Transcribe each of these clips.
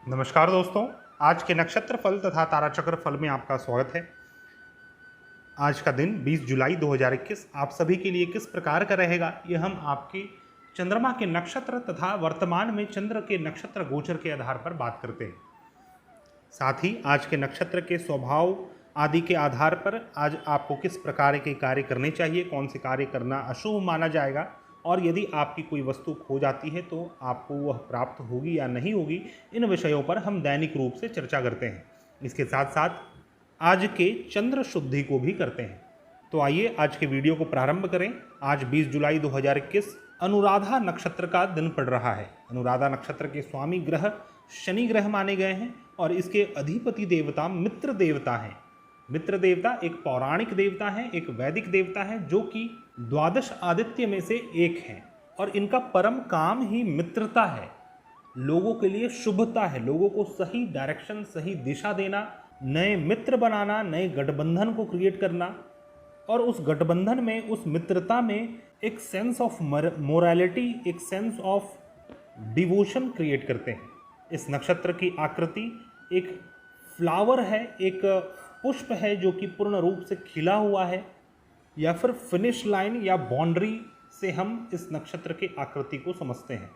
नमस्कार दोस्तों, आज के नक्षत्र फल तथा ताराचक्र फल में आपका स्वागत है। आज का दिन 20 जुलाई 2021 आप सभी के लिए किस प्रकार का रहेगा, यह हम आपके चंद्रमा के नक्षत्र तथा वर्तमान में चंद्र के नक्षत्र गोचर के आधार पर बात करते हैं। साथ ही आज के नक्षत्र के स्वभाव आदि के आधार पर आज आपको किस प्रकार के कार्य करने चाहिए, कौन से कार्य करना अशुभ माना जाएगा और यदि आपकी कोई वस्तु खो जाती है तो आपको वह प्राप्त होगी या नहीं होगी, इन विषयों पर हम दैनिक रूप से चर्चा करते हैं। इसके साथ साथ आज के चंद्र शुद्धि को भी करते हैं। तो आइए आज के वीडियो को प्रारंभ करें। आज 20 जुलाई 2021 अनुराधा नक्षत्र का दिन पड़ रहा है। अनुराधा नक्षत्र के स्वामी ग्रह शनि ग्रह माने गए हैं और इसके अधिपति देवता मित्र देवता हैं। मित्र देवता एक पौराणिक देवता है, एक वैदिक देवता है जो कि द्वादश आदित्य में से एक है और इनका परम काम ही मित्रता है। लोगों के लिए शुभता है, लोगों को सही डायरेक्शन, सही दिशा देना, नए मित्र बनाना, नए गठबंधन को क्रिएट करना और उस गठबंधन में, उस मित्रता में एक सेंस ऑफ मोरालिटी, एक सेंस ऑफ डिवोशन क्रिएट करते हैं। इस नक्षत्र की आकृति एक फ्लावर है, एक पुष्प है जो कि पूर्ण रूप से खिला हुआ है, या फिर फिनिश लाइन या बाउंड्री से हम इस नक्षत्र की आकृति को समझते हैं।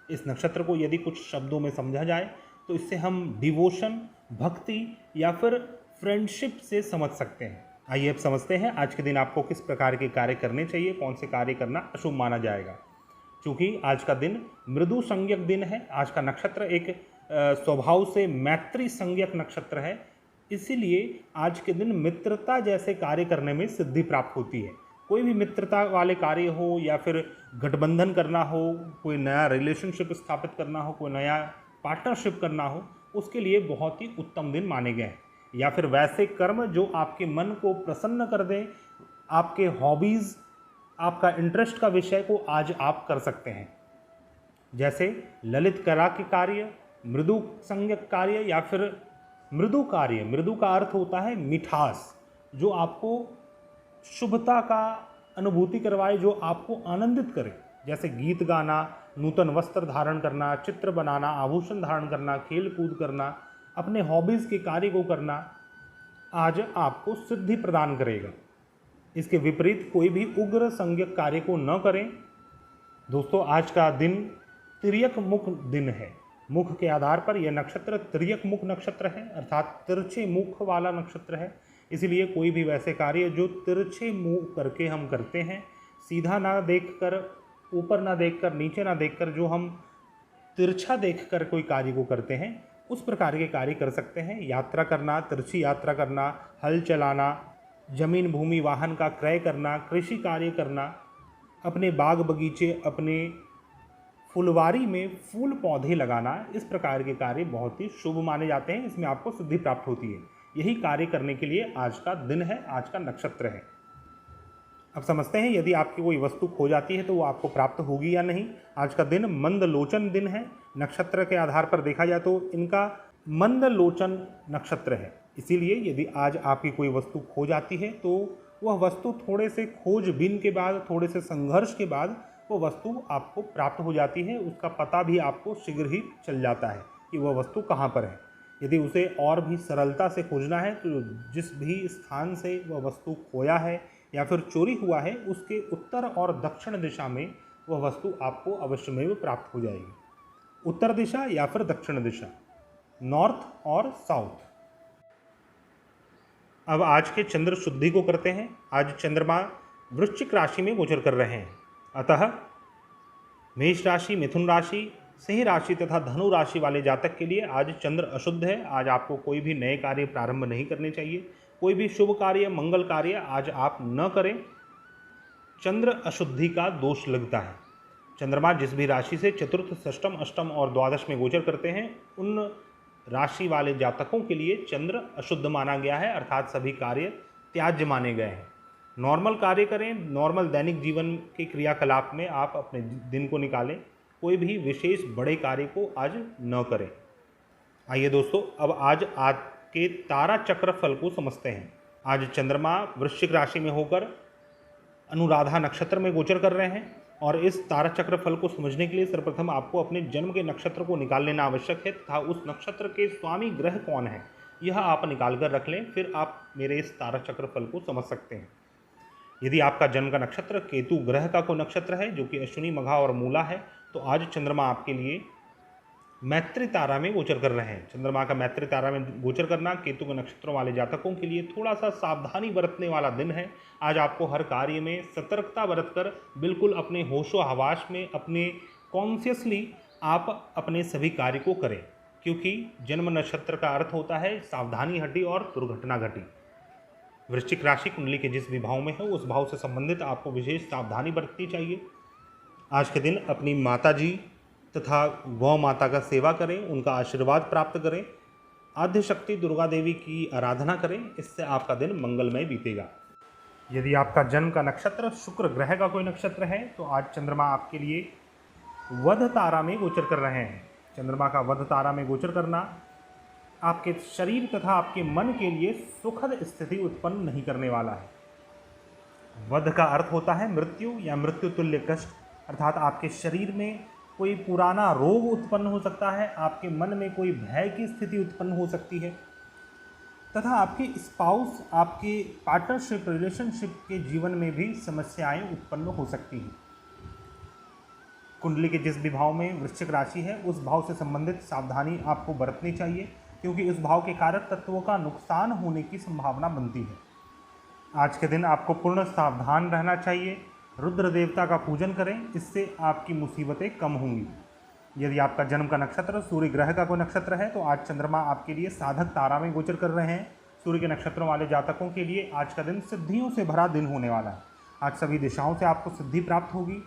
इस नक्षत्र को यदि कुछ शब्दों में समझा जाए तो इससे हम डिवोशन, भक्ति या फिर फ्रेंडशिप से समझ सकते हैं। आइए अब समझते हैं आज के दिन आपको किस प्रकार के कार्य करने चाहिए, कौन से कार्य करना अशुभ माना जाएगा। क्योंकि आज का दिन मृदु संज्ञक दिन है, आज का नक्षत्र एक स्वभाव से मैत्री संज्ञक नक्षत्र है, इसीलिए आज के दिन मित्रता जैसे कार्य करने में सिद्धि प्राप्त होती है। कोई भी मित्रता वाले कार्य हो या फिर गठबंधन करना हो, कोई नया रिलेशनशिप स्थापित करना हो, कोई नया पार्टनरशिप करना हो, उसके लिए बहुत ही उत्तम दिन माने गए हैं। या फिर वैसे कर्म जो आपके मन को प्रसन्न कर दें, आपके हॉबीज़, आपका इंटरेस्ट का विषय को आज आप कर सकते हैं। जैसे ललित कला के कार्य, मृदु संज्ञक कार्य या फिर मृदु कार्य। मृदु का अर्थ होता है मिठास, जो आपको शुभता का अनुभूति करवाए, जो आपको आनंदित करे। जैसे गीत गाना, नूतन वस्त्र धारण करना, चित्र बनाना, आभूषण धारण करना, खेल कूद करना, अपने हॉबीज़ के कार्य को करना आज आपको सिद्धि प्रदान करेगा। इसके विपरीत कोई भी उग्र संज्ञक कार्य को न करें। दोस्तों, आज का दिन तिर्यक मुख दिन है। मुख के आधार पर यह नक्षत्र तिर्यक मुख नक्षत्र है, अर्थात तिरछे मुख वाला नक्षत्र है। इसलिए कोई भी वैसे कार्य जो तिरछे मुंह करके हम करते हैं, सीधा ना देखकर, ऊपर ना देखकर, नीचे ना देखकर, जो हम तिरछा देखकर कोई कार्य को करते हैं, उस प्रकार के कार्य कर सकते हैं। यात्रा करना, तिरछी यात्रा करना, हल चलाना, जमीन भूमि वाहन का क्रय करना, कृषि कार्य करना, अपने बाग बगीचे, अपने फुलवारी में फूल पौधे लगाना, इस प्रकार के कार्य बहुत ही शुभ माने जाते हैं। इसमें आपको सिद्धि प्राप्त होती है। यही कार्य करने के लिए आज का दिन है, आज का नक्षत्र है। अब समझते हैं यदि आपकी कोई वस्तु खो जाती है तो वो आपको प्राप्त होगी या नहीं। आज का दिन मंदलोचन दिन है। नक्षत्र के आधार पर देखा जाए तो इनका मंदलोचन नक्षत्र है। इसीलिए यदि आज आपकी कोई वस्तु खो जाती है तो वह वस्तु थोड़े से खोजबीन के बाद, थोड़े से संघर्ष के बाद वो वस्तु आपको प्राप्त हो जाती है। उसका पता भी आपको शीघ्र ही चल जाता है कि वह वस्तु कहाँ पर है। यदि उसे और भी सरलता से खोजना है तो जिस भी स्थान से वह वस्तु खोया है या फिर चोरी हुआ है, उसके उत्तर और दक्षिण दिशा में वह वस्तु आपको अवश्यमेव प्राप्त हो जाएगी। उत्तर दिशा या फिर दक्षिण दिशा, नॉर्थ और साउथ। अब आज के चंद्र शुद्धि को करते हैं। आज चंद्रमा वृश्चिक राशि में गोचर कर रहे हैं, अतः मेष राशि, मिथुन राशि, सिंह राशि तथा धनु राशि वाले जातक के लिए आज चंद्र अशुद्ध है। आज आपको कोई भी नए कार्य प्रारंभ नहीं करने चाहिए। कोई भी शुभ कार्य, मंगल कार्य आज आप न करें। चंद्र अशुद्धि का दोष लगता है। चंद्रमा जिस भी राशि से चतुर्थ, षष्टम, अष्टम और द्वादश में गोचर करते हैं, उन राशि वाले जातकों के लिए चंद्र अशुद्ध माना गया है, अर्थात सभी कार्य त्याज्य माने गए हैं। नॉर्मल कार्य करें, नॉर्मल दैनिक जीवन के क्रियाकलाप में आप अपने दिन को निकालें। कोई भी विशेष बड़े कार्य को आज न करें। आइए दोस्तों, अब आज के तारा चक्र फल को समझते हैं। आज चंद्रमा वृश्चिक राशि में होकर अनुराधा नक्षत्र में गोचर कर रहे हैं। और इस तारा चक्र फल को समझने के लिए सर्वप्रथम आपको अपने जन्म के नक्षत्र को निकाल लेना आवश्यक है तथा उस नक्षत्र के स्वामी ग्रह कौन है यह आप निकाल कर रख लें, फिर आप मेरे इस तारा चक्र फल को समझ सकते हैं। यदि आपका जन्म का नक्षत्र केतु ग्रह का कोई नक्षत्र है जो कि अश्विनी, मघा और मूला है, तो आज चंद्रमा आपके लिए मैत्री तारा में गोचर कर रहे हैं। चंद्रमा का मैत्री तारा में गोचर करना केतु के नक्षत्रों वाले जातकों के लिए थोड़ा सा सावधानी बरतने वाला दिन है। आज आपको हर कार्य में सतर्कता बरतकर बिल्कुल अपने होशो हवास में, अपने कॉन्शियसली आप अपने सभी कार्य को करें, क्योंकि जन्म नक्षत्र का अर्थ होता है सावधानी हटी और दुर्घटना घटी। वृश्चिक राशि कुंडली के जिस भी भाव में है उस भाव से संबंधित आपको विशेष सावधानी बरतनी चाहिए। आज के दिन अपनी माता जी तथा गौ माता का सेवा करें, उनका आशीर्वाद प्राप्त करें, आद्य शक्ति दुर्गा देवी की आराधना करें, इससे आपका दिन मंगलमय बीतेगा। यदि आपका जन्म का नक्षत्र शुक्र ग्रह का कोई नक्षत्र है तो आज चंद्रमा आपके लिए वध तारा में गोचर कर रहे हैं। चंद्रमा का वध तारा में गोचर करना आपके शरीर तथा आपके मन के लिए सुखद स्थिति उत्पन्न नहीं करने वाला है। वध का अर्थ होता है मृत्यु या मृत्यु तुल्य कष्ट, अर्थात आपके शरीर में कोई पुराना रोग उत्पन्न हो सकता है, आपके मन में कोई भय की स्थिति उत्पन्न हो सकती है तथा आपके स्पाउस, आपके पार्टनरशिप, रिलेशनशिप के जीवन में भी समस्याएं उत्पन्न हो सकती हैं। कुंडली के जिस भी भाव में वृश्चिक राशि है उस भाव से संबंधित सावधानी आपको बरतनी चाहिए, क्योंकि उस भाव के कारक तत्वों का नुकसान होने की संभावना बनती है। आज के दिन आपको पूर्ण सावधान रहना चाहिए। रुद्र देवता का पूजन करें, इससे आपकी मुसीबतें कम होंगी। यदि आपका जन्म का नक्षत्र सूर्य ग्रह का कोई नक्षत्र है तो आज चंद्रमा आपके लिए साधक तारा में गोचर कर रहे हैं। सूर्य के नक्षत्रों वाले जातकों के लिए आज का दिन सिद्धियों से भरा दिन होने वाला है। आज सभी दिशाओं से आपको सिद्धि प्राप्त होगी।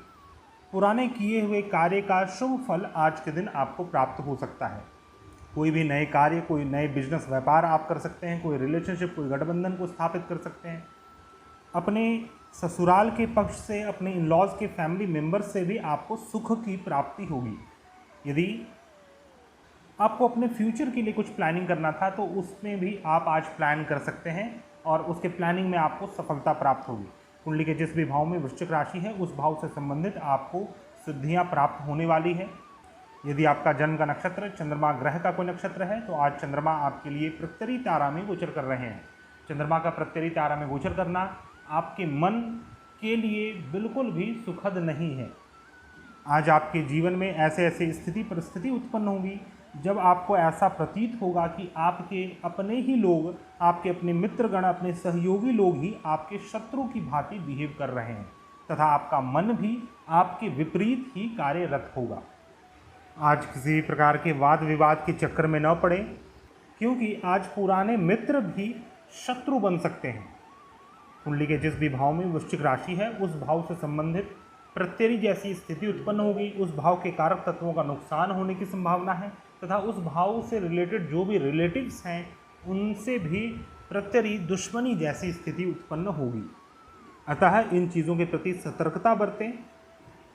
पुराने किए हुए कार्य का शुभ फल आज के दिन आपको प्राप्त हो सकता है। कोई भी नए कार्य, कोई नए बिजनेस व्यापार आप कर सकते हैं, कोई रिलेशनशिप, कोई गठबंधन को स्थापित कर सकते हैं। अपने ससुराल के पक्ष से, अपने इन लॉज के फैमिली मेम्बर्स से भी आपको सुख की प्राप्ति होगी। यदि आपको अपने फ्यूचर के लिए कुछ प्लानिंग करना था तो उसमें भी आप आज प्लान कर सकते हैं और उसके प्लानिंग में आपको सफलता प्राप्त होगी। कुंडली के जिस भी भाव में वृश्चिक राशि है उस भाव से संबंधित आपको सिद्धियां प्राप्त होने वाली है। यदि आपका जन्म का नक्षत्र चंद्रमा ग्रह का कोई नक्षत्र है तो आज चंद्रमा आपके लिए प्रत्यरी तारा में गोचर कर रहे हैं। चंद्रमा का प्रत्यरी तारा में गोचर करना आपके मन के लिए बिल्कुल भी सुखद नहीं है। आज आपके जीवन में ऐसे ऐसे स्थिति परिस्थिति उत्पन्न होगी जब आपको ऐसा प्रतीत होगा कि आपके अपने ही लोग, आपके अपने मित्रगण, अपने सहयोगी लोग ही आपके शत्रु की भांति बिहेव कर रहे हैं तथा आपका मन भी आपके विपरीत ही कार्यरत होगा। आज किसी भी प्रकार के वाद विवाद के चक्कर में न पड़े, क्योंकि आज पुराने मित्र भी शत्रु बन सकते हैं। कुंडली के जिस भी भाव में वृश्चिक राशि है उस भाव से संबंधित प्रत्यरी जैसी स्थिति उत्पन्न होगी। उस भाव के कारक तत्वों का नुकसान होने की संभावना है तथा उस भाव से रिलेटेड जो भी रिलेटिव्स हैं उनसे भी प्रत्यरी दुश्मनी जैसी स्थिति उत्पन्न होगी। अतः इन चीज़ों के प्रति सतर्कता बरतें।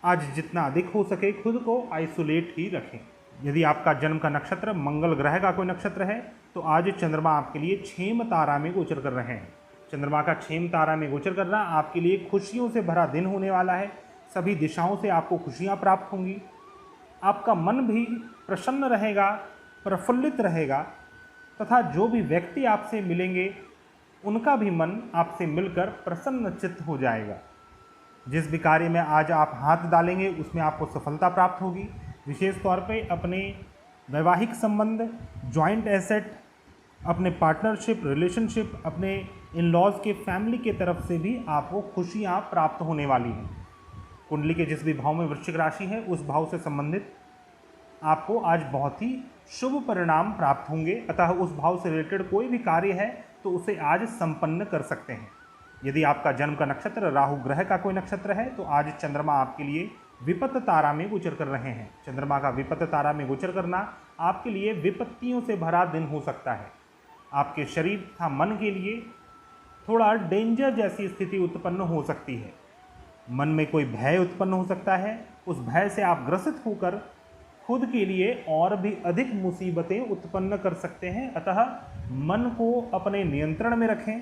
आज जितना अधिक हो सके खुद को आइसोलेट ही रखें। यदि आपका जन्म का नक्षत्र मंगल ग्रह का कोई नक्षत्र है तो आज चंद्रमा आपके लिए क्षेम तारा में गोचर कर रहे हैं। चंद्रमा का क्षेम तारा में गोचर करना आपके लिए खुशियों से भरा दिन होने वाला है। सभी दिशाओं से आपको खुशियां प्राप्त होंगी। आपका मन भी प्रसन्न रहेगा, प्रफुल्लित रहेगा तथा जो भी व्यक्ति आपसे मिलेंगे उनका भी मन आपसे मिलकर प्रसन्नचित्त हो जाएगा। जिस भी कार्य में आज आप हाथ डालेंगे उसमें आपको सफलता प्राप्त होगी। विशेष तौर पे अपने वैवाहिक संबंध, जॉइंट एसेट, अपने पार्टनरशिप, रिलेशनशिप, अपने इन लॉज के फैमिली के तरफ से भी आपको खुशियाँ प्राप्त होने वाली हैं। कुंडली के जिस भी भाव में वृश्चिक राशि है उस भाव से संबंधित आपको आज बहुत ही शुभ परिणाम प्राप्त होंगे। अतः उस भाव से रिलेटेड कोई भी कार्य है तो उसे आज संपन्न कर सकते हैं। यदि आपका जन्म का नक्षत्र राहु ग्रह का कोई नक्षत्र है तो आज चंद्रमा आपके लिए विपत्त तारा में गोचर कर रहे हैं। चंद्रमा का विपत्त तारा में गोचर करना आपके लिए विपत्तियों से भरा दिन हो सकता है। आपके शरीर तथा मन के लिए थोड़ा डेंजर जैसी स्थिति उत्पन्न हो सकती है। मन में कोई भय उत्पन्न हो सकता है। उस भय से आप ग्रसित होकर खुद के लिए और भी अधिक मुसीबतें उत्पन्न कर सकते हैं। अतः मन को अपने नियंत्रण में रखें।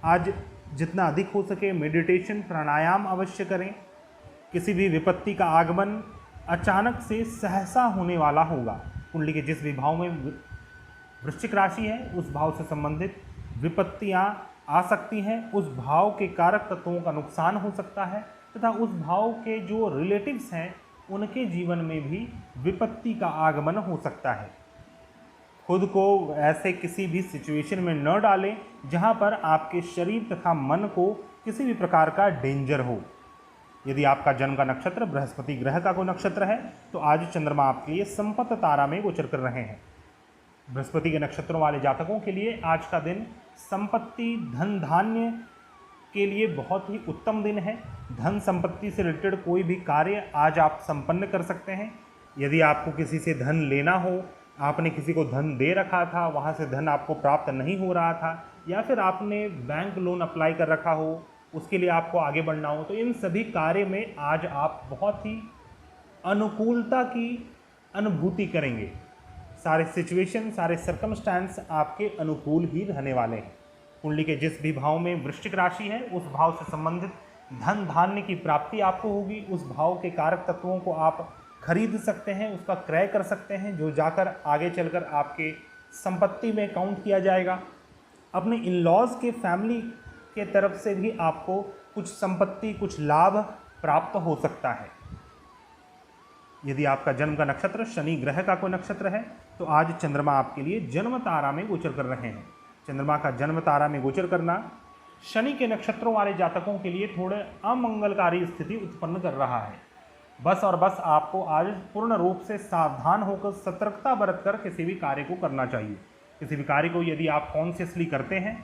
आज जितना अधिक हो सके मेडिटेशन, प्राणायाम अवश्य करें। किसी भी विपत्ति का आगमन अचानक से सहसा होने वाला होगा। कुंडली के जिस भी भाव में वृश्चिक राशि है उस भाव से संबंधित विपत्तियां आ सकती हैं, उस भाव के कारक तत्वों का नुकसान हो सकता है तथा उस भाव के जो रिलेटिव्स हैं उनके जीवन में भी विपत्ति का आगमन हो सकता है। खुद को ऐसे किसी भी सिचुएशन में न डालें जहां पर आपके शरीर तथा मन को किसी भी प्रकार का डेंजर हो। यदि आपका जन्म का नक्षत्र बृहस्पति ग्रह का कोई नक्षत्र है तो आज चंद्रमा आपके लिए संपत्ति तारा में गोचर कर रहे हैं। बृहस्पति के नक्षत्रों वाले जातकों के लिए आज का दिन संपत्ति धन धान्य के लिए बहुत ही उत्तम दिन है। धन संपत्ति से रिलेटेड कोई भी कार्य आज आप संपन्न कर सकते हैं। यदि आपको किसी से धन लेना हो, आपने किसी को धन दे रखा था, वहाँ से धन आपको प्राप्त नहीं हो रहा था, या फिर आपने बैंक लोन अप्लाई कर रखा हो, उसके लिए आपको आगे बढ़ना हो, तो इन सभी कार्य में आज आप बहुत ही अनुकूलता की अनुभूति करेंगे। सारे सिचुएशन, सारे सर्कमस्टांस आपके अनुकूल ही रहने वाले हैं। कुंडली के जिस भी भाव में वृश्चिक राशि है उस भाव से संबंधित धन धान्य की प्राप्ति आपको होगी। उस भाव के कारक तत्वों को आप खरीद सकते हैं, उसका क्रय कर सकते हैं, जो जाकर आगे चलकर आपके संपत्ति में काउंट किया जाएगा। अपने इन-लॉज के फैमिली के तरफ से भी आपको कुछ संपत्ति, कुछ लाभ प्राप्त हो सकता है। यदि आपका जन्म का नक्षत्र शनि ग्रह का कोई नक्षत्र है तो आज चंद्रमा आपके लिए जन्म तारा में गोचर कर रहे हैं। चंद्रमा का जन्म तारा में गोचर करना शनि के नक्षत्रों वाले जातकों के लिए थोड़े अमंगलकारी स्थिति उत्पन्न कर रहा है। बस और बस आपको आज पूर्ण रूप से सावधान होकर सतर्कता बरतकर किसी भी कार्य को करना चाहिए। किसी भी कार्य को यदि आप कॉन्शियसली करते हैं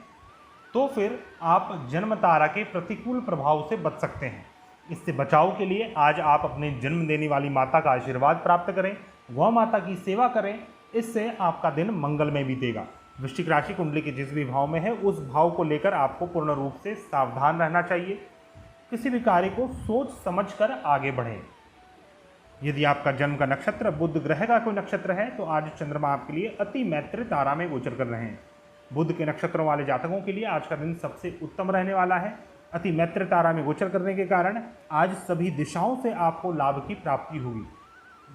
तो फिर आप जन्म तारा के प्रतिकूल प्रभाव से बच सकते हैं। इससे बचाव के लिए आज आप अपने जन्म देने वाली माता का आशीर्वाद प्राप्त करें, गौ माता की सेवा करें, इससे आपका दिन मंगलमय बीतेगा। वृश्चिक राशि कुंडली के जिस भी भाव में है उस भाव को लेकर आपको पूर्ण रूप से सावधान रहना चाहिए। किसी भी कार्य को सोच समझकर आगे बढ़ें। यदि आपका जन्म का नक्षत्र बुध ग्रह का कोई नक्षत्र है तो आज चंद्रमा आपके लिए अति मैत्री तारा में गोचर कर रहे हैं। बुध के नक्षत्रों वाले जातकों के लिए आज का दिन सबसे उत्तम रहने वाला है। अति मैत्री तारा में गोचर करने के कारण आज सभी दिशाओं से आपको लाभ की प्राप्ति होगी।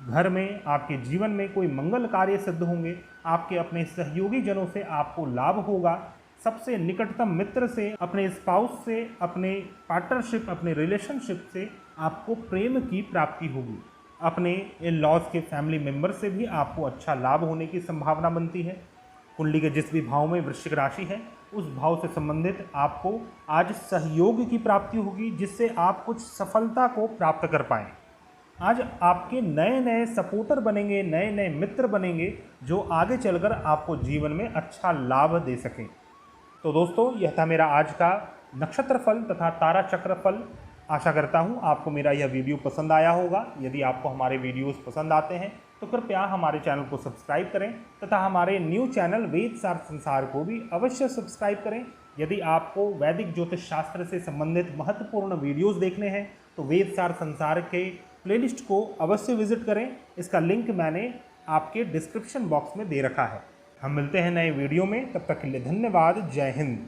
घर में, आपके जीवन में कोई मंगल कार्य सिद्ध होंगे। आपके अपने सहयोगी जनों से आपको लाभ होगा। सबसे निकटतम मित्र से, अपने स्पाउस से, अपने पार्टनरशिप, अपने रिलेशनशिप से आपको प्रेम की प्राप्ति होगी। अपने इन-लॉज के फैमिली मेम्बर से भी आपको अच्छा लाभ होने की संभावना बनती है। कुंडली के जिस भी भाव में वृश्चिक राशि है उस भाव से संबंधित आपको आज सहयोग की प्राप्ति होगी, जिससे आप कुछ सफलता को प्राप्त कर पाएँ। आज आपके नए नए सपोर्टर बनेंगे, नए नए मित्र बनेंगे, जो आगे चलकर आपको जीवन में अच्छा लाभ दे सकें। तो दोस्तों, यह था मेरा आज का नक्षत्र फल तथा तारा चक्र फल। आशा करता हूँ आपको मेरा यह वीडियो पसंद आया होगा। यदि आपको हमारे वीडियोस पसंद आते हैं तो कृपया हमारे चैनल को सब्सक्राइब करें तथा हमारे न्यू चैनल वेद सार संसार को भी अवश्य सब्सक्राइब करें। यदि आपको वैदिक ज्योतिष शास्त्र से संबंधित महत्वपूर्ण वीडियोस देखने हैं तो वेद सार संसार के प्लेलिस्ट को अवश्य विजिट करें। इसका लिंक मैंने आपके डिस्क्रिप्शन बॉक्स में दे रखा है। हम मिलते हैं नए वीडियो में, तब तक के लिए धन्यवाद। जय हिंद।